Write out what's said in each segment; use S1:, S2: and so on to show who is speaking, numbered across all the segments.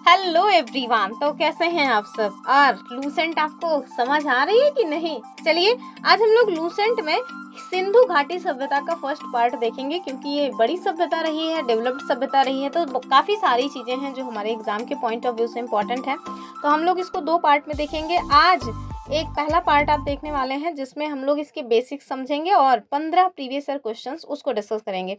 S1: Hello everyone. तो कैसे हैं आप सब? और लूसेंट आपको समझ आ रही है कि नहीं? चलिए आज हम लोग लूसेंट में सिंधु घाटी सभ्यता का फर्स्ट पार्ट देखेंगे, क्योंकि ये बड़ी सभ्यता रही है, डेवलप्ड सभ्यता रही है, तो काफ़ी सारी चीज़ें हैं जो हमारे एग्जाम के पॉइंट ऑफ व्यू से इम्पोर्टेंट है। तो हम लोग इसको 2 पार्ट में देखेंगे। आज एक पहला पार्ट आप देखने वाले हैं जिसमें हम लोग इसके बेसिक्स समझेंगे और 15 प्रीवियस ईयर क्वेश्चंस उसको डिस्कस करेंगे।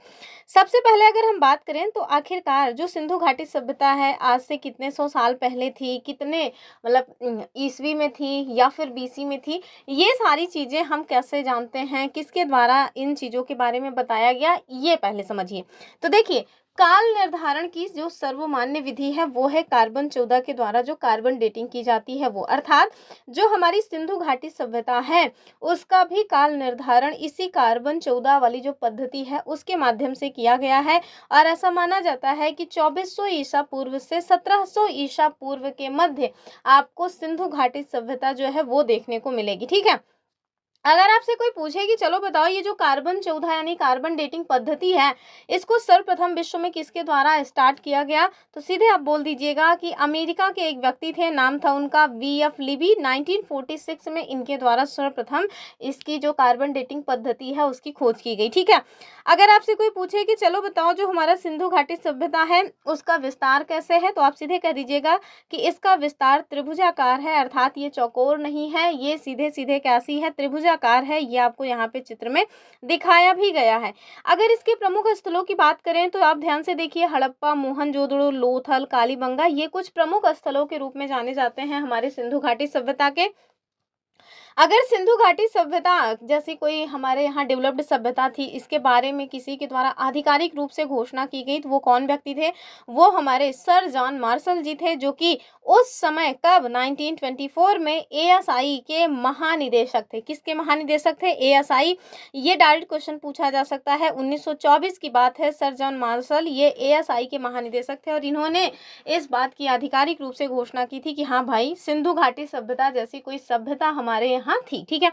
S1: सबसे पहले अगर हम बात करें तो आखिरकार जो सिंधु घाटी सभ्यता है आज से कितने सौ साल पहले थी, कितने मतलब ईस्वी में थी या फिर बीसी में थी, ये सारी चीज़ें हम कैसे जानते हैं, किसके द्वारा इन चीज़ों के बारे में बताया गया, ये पहले समझिए। तो देखिए, काल निर्धारण की जो सर्वमान्य विधि है वो है कार्बन 14 के द्वारा जो कार्बन डेटिंग की जाती है वो, अर्थात जो हमारी सिंधु घाटी सभ्यता है उसका भी काल निर्धारण इसी कार्बन 14 वाली जो पद्धति है उसके माध्यम से किया गया है। और ऐसा माना जाता है कि 2400 ईसा पूर्व से 1700 ईसा पूर्व के मध्य आपको सिंधु घाटी सभ्यता जो है वो देखने को मिलेगी। ठीक है। अगर आपसे कोई पूछे कि चलो बताओ ये जो कार्बन 14 यानी कार्बन डेटिंग पद्धति है इसको सर्वप्रथम विश्व में किसके द्वारा स्टार्ट किया गया, तो सीधे आप बोल दीजिएगा कि अमेरिका के एक व्यक्ति थे, नाम था उनका वी.एफ. लिबी। 1946 में इनके द्वारा सर्वप्रथम इसकी जो कार्बन डेटिंग पद्धति है उसकी खोज की गई। ठीक है। अगर आपसे कोई पूछे कि चलो बताओ जो हमारा सिंधु घाटी सभ्यता है उसका विस्तार कैसे है, तो आप सीधे कह दीजिएगा कि इसका विस्तार त्रिभुजाकार है, अर्थात ये चौकोर नहीं है, ये सीधे सीधे कैसी है, त्रिभुजाकार है। ये आपको यहाँ पे चित्र में दिखाया भी गया है। अगर इसके प्रमुख स्थलों की बात करें तो आप ध्यान से देखिए, हड़प्पा, मोहनजोदड़ो, लोथल, कालीबंगा, ये कुछ प्रमुख स्थलों के रूप में जाने जाते हैं हमारे सिंधु घाटी सभ्यता के। अगर सिंधु घाटी सभ्यता जैसी कोई हमारे यहाँ डेवलप्ड सभ्यता थी इसके बारे में किसी के द्वारा आधिकारिक रूप से घोषणा की गई तो वो कौन व्यक्ति थे, वो हमारे सर जॉन मार्शल जी थे, जो कि उस समय कब 1924 में एएसआई के महानिदेशक थे। किसके महानिदेशक थे? एएसआई। ये डायरेक्ट क्वेश्चन पूछा जा सकता है। 1924 की बात है। सर जॉन मार्शल ये एएसआई के महानिदेशक थे और इन्होंने इस बात की आधिकारिक रूप से घोषणा की थी कि हाँ भाई, सिंधु घाटी सभ्यता जैसी कोई सभ्यता हमारे यहाँ थी। ठीक है।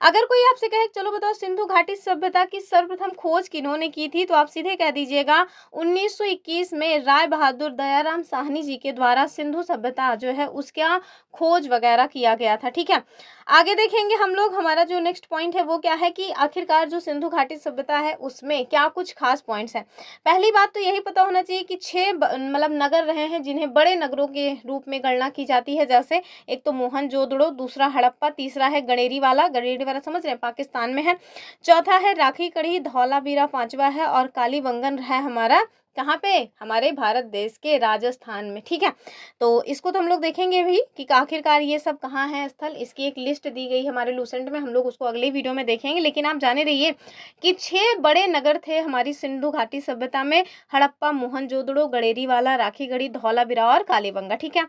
S1: अगर कोई आपसे कहे चलो बताओ सिंधु घाटी सभ्यता की सर्वप्रथम खोज किन्होंने की थी, तो आप सीधे कह दीजिएगा 1921 में राय बहादुर दयाराम साहनी जी के द्वारा सिंधु सभ्यता जो है उसका खोज वगैरह किया गया था। ठीक है। आगे देखेंगे हम लोग, हमारा जो नेक्स्ट पॉइंट है वो क्या है कि आखिरकार जो सिंधु घाटी सभ्यता है उसमें क्या कुछ खास पॉइंट्स हैं। पहली बात तो यही पता होना चाहिए कि 6 मतलब नगर रहे हैं जिन्हें बड़े नगरों के रूप में गणना की जाती है। जैसे एक तो मोहनजोदड़ो, दूसरा हड़प्पा, तीसरा है गणेरीवाला समझ रहे हैं, पाकिस्तान में है, चौथा है राखी कड़ी, धौलावीरा पांचवा है, और कालीबंगन है हमारा कहाँ पे, हमारे भारत देश के राजस्थान में। ठीक है। तो इसको तो हम लोग देखेंगे भी कि आखिरकार ये सब कहाँ है स्थल, इसकी एक लिस्ट दी गई हमारे लूसेंट में, हम लोग उसको अगले वीडियो में देखेंगे। लेकिन आप जाने रहिए कि 6 बड़े नगर थे हमारी सिंधु घाटी सभ्यता में, हड़प्पा, मोहनजोदड़ो, गणेरीवाला, राखीगढ़ी, धौलावीरा और कालीबंगा। ठीक है।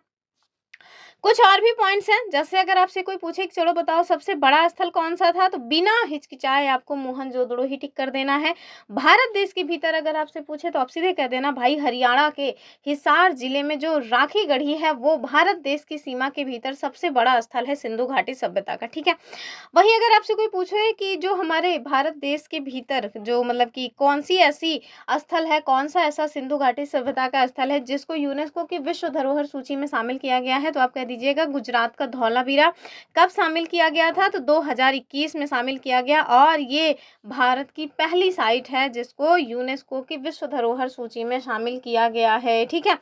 S1: कुछ और भी पॉइंट्स हैं, जैसे अगर आपसे कोई पूछे कि चलो बताओ सबसे बड़ा स्थल कौन सा था, तो बिना हिचकिचाए आपको मोहनजोदड़ो ही टिक कर देना है। भारत देश के भीतर अगर आपसे पूछे तो आप सीधे कह देना भाई, हरियाणा के हिसार जिले में जो राखीगढ़ी है वो भारत देश की सीमा के भीतर सबसे बड़ा स्थल है सिंधु घाटी सभ्यता का। ठीक है। वहीं अगर आपसे कोई पूछे कि जो हमारे भारत देश के भीतर जो मतलब कि कौन सी ऐसी स्थल है, कौन सा ऐसा सिंधु घाटी सभ्यता का स्थल है जिसको यूनेस्को की विश्व धरोहर सूची में शामिल किया गया है, तो आप कह दीजिएगा गुजरात का धौलावीरा। कब शामिल किया गया था, तो 2021 में शामिल किया गया, और ये भारत की पहली साइट है जिसको यूनेस्को की विश्व धरोहर सूची में शामिल किया गया है। ठीक है।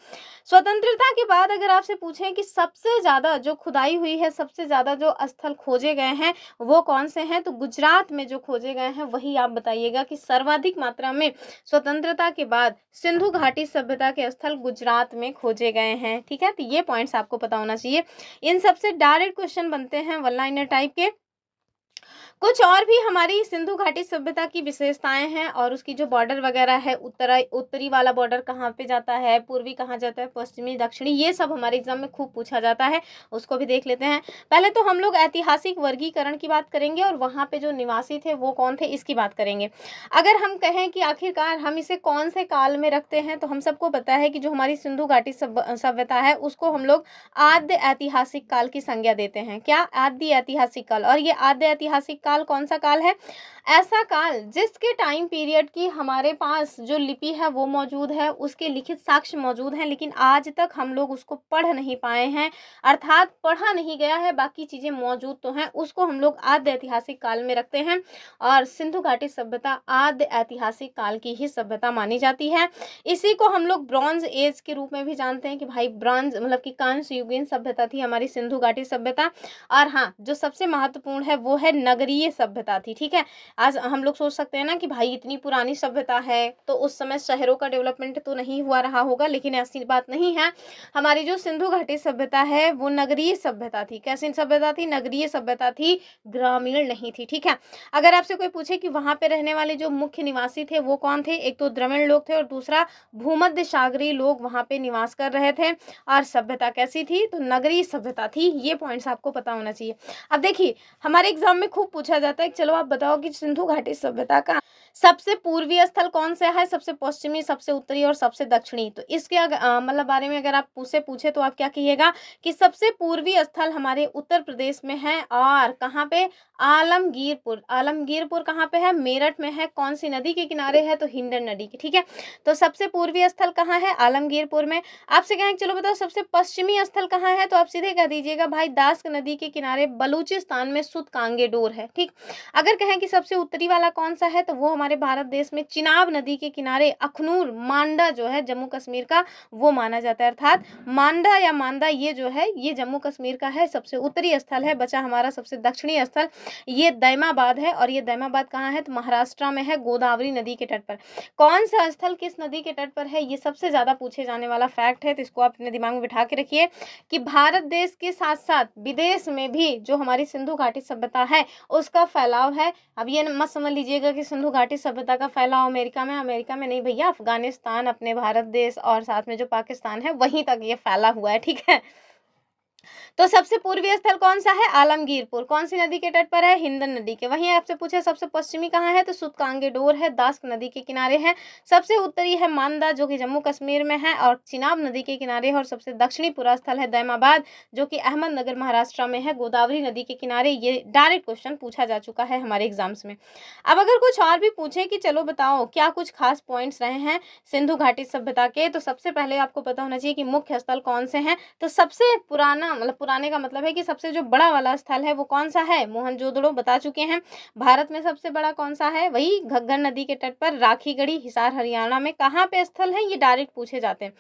S1: स्वतंत्रता के बाद अगर आपसे पूछें कि सबसे ज्यादा जो खुदाई हुई है, सबसे ज्यादा जो स्थल खोजे गए हैं वो कौन से हैं, तो गुजरात में जो खोजे गए हैं वही आप बताइएगा कि सर्वाधिक मात्रा में स्वतंत्रता के बाद सिंधु घाटी सभ्यता के स्थल गुजरात में खोजे गए हैं। ठीक है। तो ये पॉइंट्स आपको पता होना चाहिए। इन सबसे डायरेक्ट क्वेश्चन बनते हैं वन लाइनर टाइप के। कुछ और भी हमारी सिंधु घाटी सभ्यता की विशेषताएं हैं और उसकी जो बॉर्डर वगैरह है, उत्तरी वाला बॉर्डर कहाँ पे जाता है, पूर्वी कहाँ जाता है, पश्चिमी, दक्षिणी, ये सब हमारे एग्जाम में खूब पूछा जाता है, उसको भी देख लेते हैं। पहले तो हम लोग ऐतिहासिक वर्गीकरण की बात करेंगे और वहाँ पे जो निवासी थे वो कौन थे इसकी बात करेंगे। अगर हम कहें कि आखिरकार हम इसे कौन से काल में रखते हैं, तो हम सबको पता है कि जो हमारी सिंधु घाटी सभ्यता है उसको हम लोग आद्य ऐतिहासिक काल की संज्ञा देते हैं। क्या? आद्य ऐतिहासिक काल। और ये आद्य ऐतिहासिक काल कौन सा काल है? ऐसा काल जिसके टाइम पीरियड की हमारे पास जो लिपि है वो मौजूद है, उसके लिखित साक्ष्य मौजूद हैं, लेकिन आज तक हम लोग उसको पढ़ नहीं पाए हैं, अर्थात पढ़ा नहीं गया है, बाकी चीज़ें मौजूद तो हैं, उसको हम लोग आद्य ऐतिहासिक काल में रखते हैं। और सिंधु घाटी सभ्यता आद्य ऐतिहासिक काल की ही सभ्यता मानी जाती है। इसी को हम लोग ब्रॉन्ज एज के रूप में भी जानते हैं कि भाई ब्रॉन्ज मतलब कि कांस्य युगीन सभ्यता थी हमारी सिंधु घाटी सभ्यता। और हाँ, जो सबसे महत्वपूर्ण है वो है नगरीय सभ्यता थी, ठीक है। आज हम लोग सोच सकते हैं ना कि भाई इतनी पुरानी सभ्यता है तो उस समय शहरों का डेवलपमेंट तो नहीं हुआ रहा होगा, लेकिन ऐसी बात नहीं है। हमारी जो सिंधु घाटी सभ्यता है वो नगरीय सभ्यता थी। कैसी सभ्यता थी? नगरीय सभ्यता थी, ग्रामीण नहीं थी, ठीक है। अगर आपसे कोई पूछे कि वहां पे रहने वाले जो मुख्य निवासी थे वो कौन थे, एक तो द्रविड़ लोग थे और दूसरा भूमध्य सागरीय लोग वहां पे निवास कर रहे थे। और सभ्यता कैसी थी? तो नगरीय सभ्यता थी। ये पॉइंट्स आपको पता होना चाहिए। अब देखिए, हमारे एग्जाम में खूब पूछा जाता है, चलो आप बताओ कि सिंधु घाटी सभ्यता का सबसे पूर्वी स्थल कौन सा है, सबसे पश्चिमी, सबसे उत्तरी और सबसे दक्षिणी। तो इसके मतलब बारे में अगर आप उससे पूछे तो आप क्या कहिएगा कि सबसे पूर्वी स्थल हमारे उत्तर प्रदेश में है। और कहाँ पे? आलमगीरपुर। आलमगीरपुर कहाँ पे है? मेरठ में है। कौन सी नदी के किनारे है? तो हिंडन नदी के, ठीक है। तो सबसे पूर्वी स्थल कहाँ है? आलमगीरपुर में। आपसे कहें चलो बताओ सबसे पश्चिमी स्थल कहाँ है, तो आप सीधे कह दीजिएगा भाई दास्क नदी के किनारे बलूचिस्तान में सुत कांगेडोर है, ठीक। अगर कहें कि सबसे उत्तरी वाला कौन सा है, तो वो हमारे भारत देश में चिनाब नदी के किनारे अखनूर मांडा जो है जम्मू कश्मीर का, वो माना जाता है। अर्थात मांडा या मांदा ये जो है ये जम्मू कश्मीर का है, सबसे उत्तरी स्थल है। बचा हमारा सबसे दक्षिणी स्थल, ये दैमाबाद है। और ये दैमाबाद कहाँ है? तो महाराष्ट्र में है, गोदावरी नदी के तट पर। कौन सा स्थल किस नदी के तट पर है, ये सबसे ज्यादा पूछे जाने वाला फैक्ट है, तो इसको आप अपने दिमाग में बिठा के रखिए कि भारत देश के साथ साथ विदेश में भी जो हमारी सिंधु घाटी सभ्यता है उसका फैलाव है। अब ये मत समझ लीजिएगा कि सिंधु घाटी सभ्यता का फैलाव अमेरिका में, अमेरिका में नहीं भैया, अफगानिस्तान, अपने भारत देश और साथ में जो पाकिस्तान है वहीं तक ये फैला हुआ है, ठीक है। तो सबसे पूर्वी स्थल कौन सा है? आलमगीरपुर। कौन सी नदी के तट पर है? हिंदन नदी के। वहीं आपसे पूछे सबसे पश्चिमी कहाँ है, तो सुतकांगेडोर है, दास्क नदी के किनारे है। सबसे उत्तरी है मांदा जो कि जम्मू कश्मीर में है और चिनाब नदी के किनारे है। और सबसे दक्षिणी पूरा स्थल है दैमाबाद जो कि अहमदनगर महाराष्ट्र में है, गोदावरी नदी के किनारे। ये डायरेक्ट क्वेश्चन पूछा जा चुका है हमारे एग्जाम्स में। अब अगर कुछ और भी पूछे कि चलो बताओ क्या कुछ खास पॉइंट्स रहे हैं सिंधु घाटी सभ्यता के, तो सबसे पहले आपको पता होना चाहिए कि मुख्य स्थल कौन से हैं। तो सबसे पुराना, मतलब पुराने का मतलब है कि सबसे जो बड़ा वाला स्थल है वो कौन सा है? मोहनजोदड़ो बता चुके हैं। भारत में सबसे बड़ा कौन सा है? वही घग्गर नदी के तट पर राखीगढ़ी, हिसार हरियाणा में। कहाँ पे स्थल है? ये डायरेक्ट पूछे जाते हैं।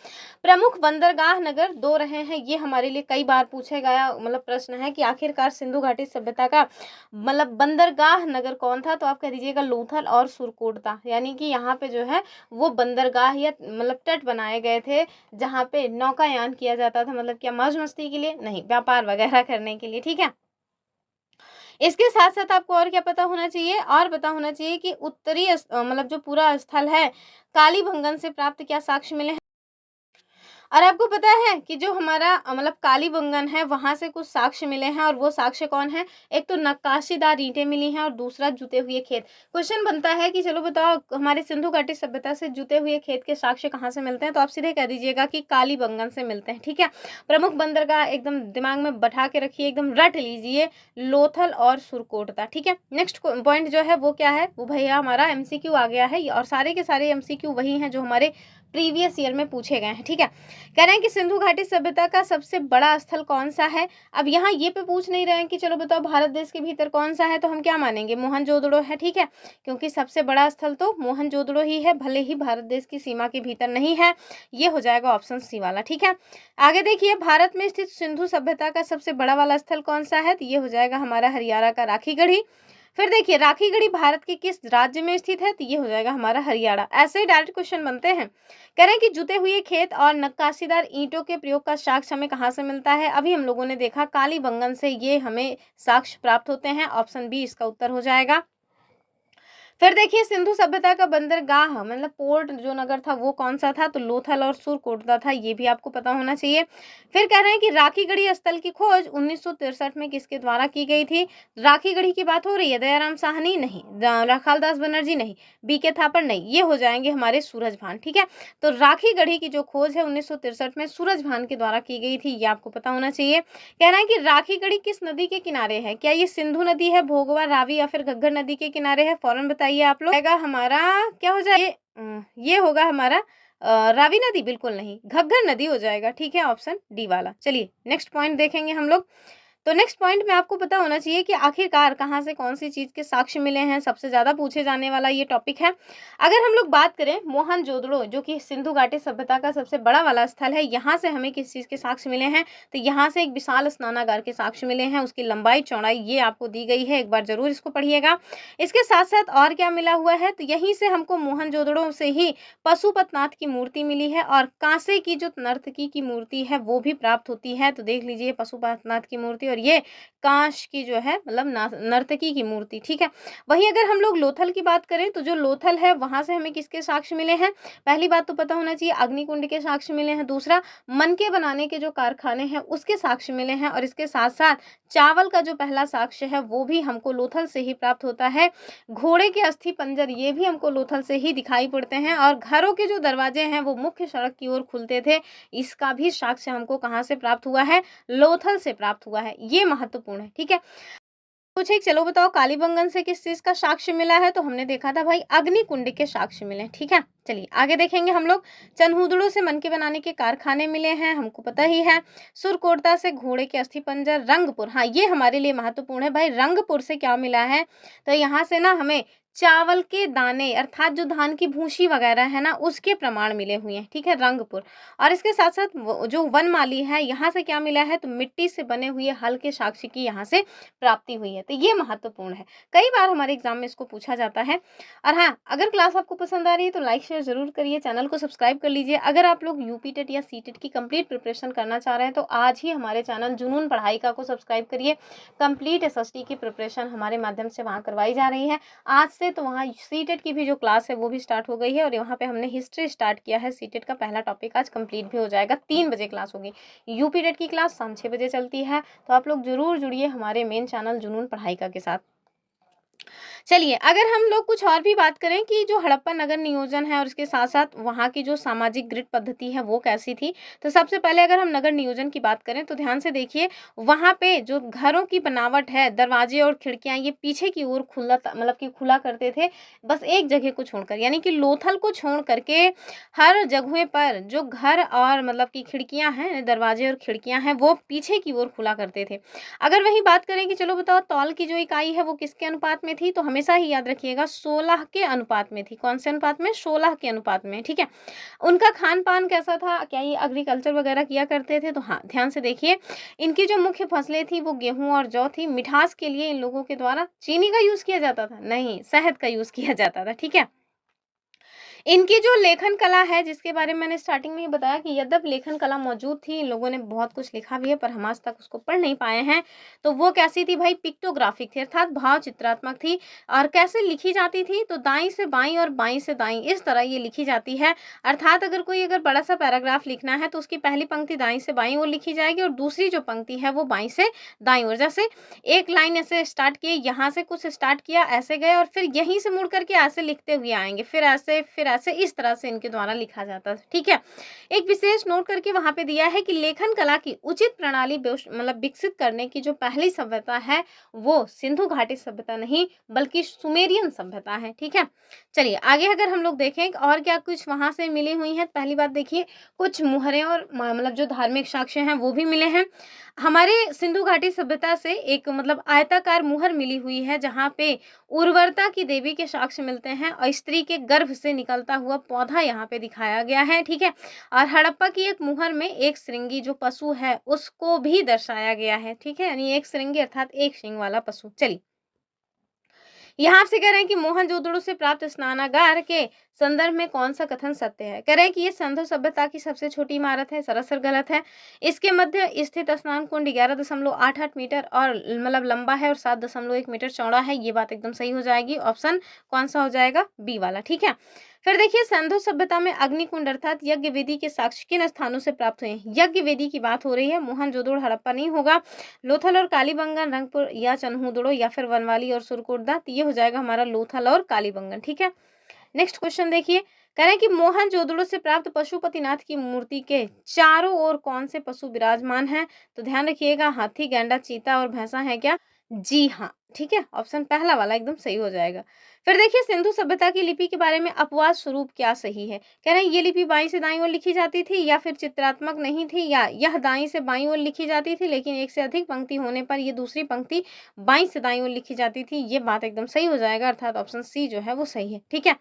S1: प्रमुख बंदरगाह नगर 2 रहे हैं, ये हमारे लिए कई बार पूछे गया मतलब प्रश्न है कि आखिरकार सिंधु घाटी सभ्यता का मतलब बंदरगाह नगर कौन था, तो आप कह दीजिएगा लोथल और सुरकोटता। यानी कि यहाँ पे जो है वो बंदरगाह या मतलब तट बनाए गए थे जहाँ पे नौकायान किया जाता था, मतलब क्या मौज मस्ती के लिए नहीं, व्यापार वगैरह करने के लिए, ठीक है। इसके साथ साथ आपको और क्या पता होना चाहिए, और पता होना चाहिए कि उत्तरी मतलब जो पूरा स्थल है कालीबंगन से प्राप्त क्या साक्ष्य मिले हैं। और आपको पता है कि जो हमारा मतलब कालीबंगन है वहां से कुछ साक्ष्य मिले हैं, और वो साक्ष्य कौन है? एक तो नक्काशीदार ईंटें मिली हैं और दूसरा जुते हुए खेत। क्वेश्चन बनता है कि चलो बताओ हमारे सिंधु घाटी सभ्यता से जुते हुए खेत के साक्ष्य कहाँ से मिलते हैं, तो आप सीधे कह दीजिएगा कि कालीबंगन से मिलते हैं, ठीक है। प्रमुख बंदरगाह एकदम दिमाग में बैठा के रखिए, एकदम रट लीजिए, लोथल और सुरकोटता, ठीक है। नेक्स्ट पॉइंट जो है वो क्या है, वो भैया हमारा एमसीक्यू आ गया है, और सारे के सारे एमसीक्यू वही हैं जो हमारे प्रीवियस ईयर में पूछे गए हैं, ठीक है। कह रहे हैं कि सिंधु घाटी सभ्यता का सबसे बड़ा स्थल कौन सा है। अब यहाँ ये पे पूछ नहीं रहे हैं कि चलो बताओ भारत देश के भीतर कौन सा है, तो हम क्या मानेंगे? मोहनजोदड़ो है, ठीक है, क्योंकि सबसे बड़ा स्थल तो मोहनजोदड़ो ही है, भले ही भारत देश की सीमा के भीतर नहीं है। ये हो जाएगा ऑप्शन सी वाला, ठीक है। आगे देखिए, भारत में स्थित सिंधु सभ्यता का सबसे बड़ा वाला स्थल कौन सा है, तो ये हो जाएगा हमारा हरियाणा का राखीगढ़ी। फिर देखिए राखीगढ़ी भारत के किस राज्य में स्थित है, तो ये हो जाएगा हमारा हरियाणा। ऐसे ही डायरेक्ट क्वेश्चन बनते हैं। कह रहे हैं कि जुते हुए खेत और नक्काशीदार ईंटों के प्रयोग का साक्ष्य हमें कहाँ से मिलता है। अभी हम लोगों ने देखा कालीबंगन से ये हमें साक्ष्य प्राप्त होते हैं। ऑप्शन बी इसका उत्तर हो जाएगा। फिर देखिए सिंधु सभ्यता का बंदरगाह मतलब पोर्ट जो नगर था वो कौन सा था, तो लोथल और सुरकोटदा था, ये भी आपको पता होना चाहिए। फिर कह रहे हैं कि राखीगढ़ी स्थल की खोज 1963 में किसके द्वारा की गई थी। राखीगढ़ी की बात हो रही है, दयाराम साहनी नहीं, राखालदास बनर्जी नहीं, बीके थापर नहीं, ये हो जाएंगे हमारे सूरजभान। ठीक है, तो राखीगढ़ी की जो खोज है 1963 में सूरजभान के द्वारा की गई थी, ये आपको पता होना चाहिए। कह रहे हैं कि राखीगढ़ी किस नदी के किनारे है, क्या ये सिंधु नदी है, भोगवा, रावी या फिर घग्गर नदी के किनारे है, फौरन बताइए आप लोग। आएगा हमारा क्या हो जाए, ये होगा हमारा रावी नदी, बिल्कुल नहीं, घग्गर नदी हो जाएगा। ठीक है, ऑप्शन डी वाला। चलिए नेक्स्ट पॉइंट देखेंगे हम लोग। तो नेक्स्ट पॉइंट में आपको पता होना चाहिए कि आखिरकार कहाँ से कौन सी चीज के साक्ष्य मिले हैं, सबसे ज्यादा पूछे जाने वाला ये टॉपिक है। अगर हम लोग बात करें मोहनजोदड़ो, जो कि सिंधु घाटी सभ्यता का सबसे बड़ा वाला स्थल है, यहाँ से हमें किस चीज के साक्ष्य मिले हैं, तो यहाँ से एक विशाल स्नानागार के साक्ष्य मिले हैं। उसकी लंबाई चौड़ाई ये आपको दी गई है, एक बार जरूर इसको पढ़िएगा। इसके साथ साथ और क्या मिला हुआ है, तो यहीं से हमको मोहनजोदड़ो से ही पशुपतनाथ की मूर्ति मिली है, और कांसे की जो नर्तकी की मूर्ति है वो भी प्राप्त होती है। तो देख लीजिए पशुपतनाथ की मूर्ति और ये कांच की जो है मतलब नर्तकी की मूर्ति। ठीक है, वहीं अगर हम लोग लोथल की बात करें तो जो लोथल है वहां से हमें किसके साक्ष्य मिले हैं, पहली बात तो पता होना चाहिए अग्निकुंड के साक्ष्य मिले हैं, दूसरा मनके बनाने के जो कारखाने हैं उसके साक्ष्य मिले हैं, और इसके साथ साथ चावल का जो पहला साक्ष्य है वो भी हमको लोथल से ही प्राप्त होता है। घोड़े के अस्थि पंजर ये भी हमको लोथल से ही दिखाई पड़ते हैं, और घरों के जो दरवाजे हैं वो मुख्य सड़क की ओर खुलते थे, इसका भी साक्ष्य हमको कहाँ से प्राप्त हुआ है, लोथल से प्राप्त हुआ है। ये महत्वपूर्ण है। ठीक है, पूछे चलो बताओ कालीबंगन से किस चीज का साक्ष्य मिला है, तो हमने देखा था भाई अग्निकुंड के साक्ष्य मिले। ठीक है, चलिए आगे देखेंगे हम लोग। चनहुदड़ों से मनके बनाने के कारखाने मिले हैं, हमको पता ही है। सुरकोटदा से घोड़े के अस्थि पंजर, रंगपुर, हाँ ये हमारे लिए महत्वपूर्ण है भाई, रंगपुर से क्या मिला है, तो यहाँ से ना हमें चावल के दाने अर्थात जो धान की भूसी वगैरह है ना उसके प्रमाण मिले हुए हैं। ठीक है, रंगपुर। और इसके साथ साथ जो वनमाली है यहाँ से क्या मिला है, तो मिट्टी से बने हुए हल के साक्ष्य की यहाँ से प्राप्ति हुई है, तो ये महत्वपूर्ण है, कई बार हमारे एग्जाम में इसको पूछा जाता है। और हाँ, अगर क्लास आपको पसंद आ रही है तो लाइक शेयर जरूर करिए, चैनल को सब्सक्राइब कर लीजिए। अगर आप लोग यूपी टेट या सी टेट की कंप्लीट प्रिपरेशन करना चाह रहे हैं तो आज ही हमारे चैनल जुनून पढ़ाई का को सब्सक्राइब करिए। कंप्लीट एसएसटी की प्रिपरेशन हमारे माध्यम से वहाँ करवाई जा रही है। आज से तो वहाँ सी टेट की भी जो क्लास है वो भी स्टार्ट हो गई है, और वहाँ पे हमने हिस्ट्री स्टार्ट किया है। सी टेट का पहला टॉपिक आज कंप्लीट भी हो जाएगा, 3 बजे क्लास होगी। यूपी टेट की क्लास शाम 6 बजे चलती है, तो आप लोग जरूर जुड़िए हमारे मेन चैनल जुनून पढ़ाई का के साथ। चलिए अगर हम लोग कुछ और भी बात करें कि जो हड़प्पा नगर नियोजन है और इसके साथ साथ वहाँ की जो सामाजिक ग्रिड पद्धति है वो कैसी थी, तो सबसे पहले अगर हम नगर नियोजन की बात करें तो ध्यान से देखिए, वहाँ पे जो घरों की बनावट है, दरवाजे और खिड़कियाँ ये पीछे की ओर खुला मतलब कि खुला करते थे, बस एक जगह को छोड़कर, यानी कि लोथल को छोड़ करके हर जगह पर जो घर और मतलब की खिड़कियाँ हैं, दरवाजे और खिड़कियाँ हैं वो पीछे की ओर खुला करते थे। अगर वही बात करें कि चलो बताओ तौल की जो इकाई है वो किसके अनुपात में थी, तो हमेशा ही याद रखिएगा 16 के अनुपात में थी। कौन से अनुपात में, 16 के अनुपात में। ठीक है, उनका खान पान कैसा था, क्या ये एग्रीकल्चर वगैरह किया करते थे, तो हाँ ध्यान से देखिए, इनकी जो मुख्य फसलें थी वो गेहूं और जौ थी। मिठास के लिए इन लोगों के द्वारा चीनी का यूज किया जाता था, नहीं शहद का यूज किया जाता था। ठीक है, इनकी जो लेखन कला है जिसके बारे में मैंने स्टार्टिंग में ही बताया कि यद्यपि लेखन कला मौजूद थी, इन लोगों ने बहुत कुछ लिखा भी है पर हम आज तक उसको पढ़ नहीं पाए हैं, तो वो कैसी थी भाई, पिक्टोग्राफिक थी, अर्थात भाव चित्रात्मक थी। और कैसे लिखी जाती थी, तो दाईं से बाईं और बाईं से दाईं, इस तरह ये लिखी जाती है। अर्थात अगर बड़ा सा पैराग्राफ लिखना है तो उसकी पहली पंक्ति दाईं से बाईं ओर लिखी जाएगी और दूसरी जो पंक्ति है वो बाईं से दाईं ओर। जैसे एक लाइन ऐसे स्टार्ट किए, यहाँ से कुछ स्टार्ट किया, ऐसे गए और फिर यहीं से मुड़ करके ऐसे लिखते हुए आएंगे, फिर ऐसे इस तरह से इनके द्वारा लिखा जाता है। ठीक है, एक विशेष नोट करके वहां पे दिया है कि लेखन कला की उचित प्रणाली मतलब विकसित करने की जो पहली सभ्यता है वो सिंधु घाटी सभ्यता नहीं बल्कि सुमेरियन सभ्यता है। ठीक है, चलिए आगे अगर हम लोग देखें और क्या कुछ वहां से मिली हुई है, पहली बात देखिए कुछ मुहरें और मतलब जो धार्मिक साक्ष्य हैं वो भी मिले हैं। हमारे सिंधु घाटी सभ्यता से एक मतलब आयताकार मुहर मिली हुई है जहाँ पे उर्वरता की देवी के साक्ष्य मिलते हैं और स्त्री के गर्भ से निकलता हुआ पौधा यहाँ पे दिखाया गया है। ठीक है, और हड़प्पा की एक मुहर में एक श्रृंगी जो पशु है उसको भी दर्शाया गया है। ठीक है, यानी एक श्रृंगी अर्थात एक सींग वाला पशु। चलिए यहाँ आपसे कह रहे हैं कि मोहनजोदड़ो से प्राप्त स्नानागार के संदर्भ में कौन सा कथन सत्य है। कह रहे हैं कि ये सिंधु सभ्यता की सबसे छोटी इमारत है, सरासर गलत है। इसके मध्य स्थित स्नान कुंड 11.88 मीटर और मतलब लंबा है और 7.1 मीटर चौड़ा है। ये बात एकदम सही हो जाएगी। ऑप्शन कौन सा हो जाएगा, बी वाला। ठीक है, फिर देखिए सिंधु सभ्यता में अग्निकुंड अर्थात यज्ञ वेदी के साक्ष्य किन स्थानों से प्राप्त हुए हैं। यज्ञ वेदी की बात हो रही है, मोहनजोदड़ो हड़प्पा नहीं होगा। लोथल और कालीबंगन, रंगपुर या चन्हूदड़ो या फिर वनवाली और सुरकोटदा, तो ये हो जाएगा हमारा लोथल और कालीबंगन। ठीक है, नेक्स्ट क्वेश्चन देखिए, कह रहे हैं कि मोहनजोदड़ो से प्राप्त पशुपतिनाथ की मूर्ति के चारों ओर कौन से पशु विराजमान हैं। तो ध्यान रखिएगा, हाथी, गैंडा, चीता और भैंसा है क्या, जी हाँ। ठीक है, ऑप्शन पहला वाला एकदम सही हो जाएगा। फिर देखिए सिंधु सभ्यता की लिपि के बारे में अपवाद स्वरूप क्या सही है। कह रहे हैं ये लिपि बाईं से दाईं ओर लिखी जाती थी या फिर चित्रात्मक नहीं थी, या यह दाईं से बाईं ओर लिखी जाती थी लेकिन एक से अधिक पंक्ति होने पर ये दूसरी पंक्ति बाईं से दाईं ओर लिखी जाती थी। ये बात एकदम सही हो जाएगा, अर्थात ऑप्शन सी जो है वो सही है। ठीक है,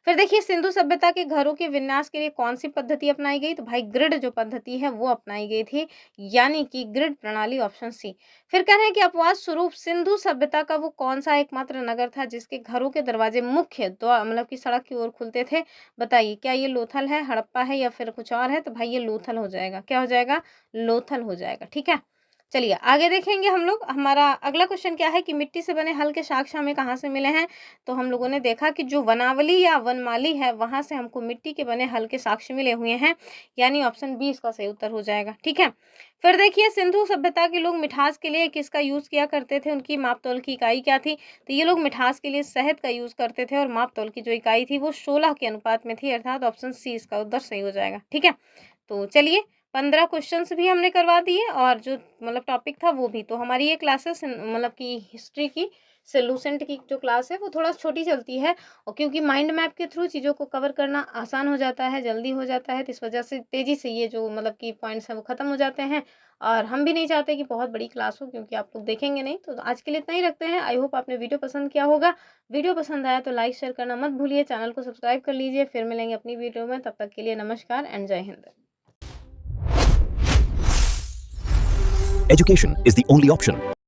S1: फिर देखिए सिंधु सभ्यता के घरों के विन्यास के लिए कौन सी पद्धति अपनाई गई। तो भाई ग्रिड जो पद्धति है वो अपनाई गई थी, यानी कि ग्रिड प्रणाली, ऑप्शन सी। फिर कह रहे हैं कि अपवाद स्वरूप सिंधु सभ्यता का वो कौन सा एकमात्र नगर था जिसके घरों के दरवाजे मुख्य द्वार मतलब कि सड़क की ओर खुलते थे। बताइए, क्या ये लोथल है, हड़प्पा है या फिर कुछ और है। तो भाई ये लोथल हो जाएगा। क्या हो जाएगा, लोथल हो जाएगा। ठीक है, चलिए आगे देखेंगे हम लोग। हमारा अगला क्वेश्चन क्या है कि मिट्टी से बने हल के साक्ष्य हमें कहाँ से मिले हैं। तो हम लोगों ने देखा कि जो वनावली या वनमाली है वहां से हमको मिट्टी के बने हल के साक्ष्य मिले हुए हैं, यानी ऑप्शन बी इसका सही उत्तर हो जाएगा। ठीक है, फिर देखिए सिंधु सभ्यता के लोग मिठास के लिए किसका यूज किया करते थे, उनकी मापतोल की इकाई क्या थी। तो ये लोग मिठास के लिए शहद का यूज करते थे और मापतोल की जो इकाई थी वो 16 के अनुपात में थी, अर्थात ऑप्शन सी इसका उत्तर सही हो जाएगा। ठीक है, तो चलिए 15 क्वेश्चंस भी हमने करवा दिए और जो मतलब टॉपिक था वो भी। तो हमारी ये क्लासेस मतलब कि हिस्ट्री की लूसेंट की जो क्लास है वो थोड़ा छोटी चलती है, और क्योंकि माइंड मैप के थ्रू चीज़ों को कवर करना आसान हो जाता है, जल्दी हो जाता है, तो इस वजह से तेज़ी से ये जो मतलब कि पॉइंट्स हैं वो ख़त्म हो जाते हैं। और हम भी नहीं चाहते कि बहुत बड़ी क्लास हो, क्योंकि आप लोग देखेंगे नहीं। तो आज के लिए इतना ही रखते हैं। आई होप आपने वीडियो पसंद किया होगा। वीडियो पसंद आया तो लाइक शेयर करना मत भूलिए, चैनल को सब्सक्राइब कर लीजिए। फिर मिलेंगे अपनी वीडियो में, तब तक के लिए नमस्कार एंड जय Hind.
S2: Education is the only option.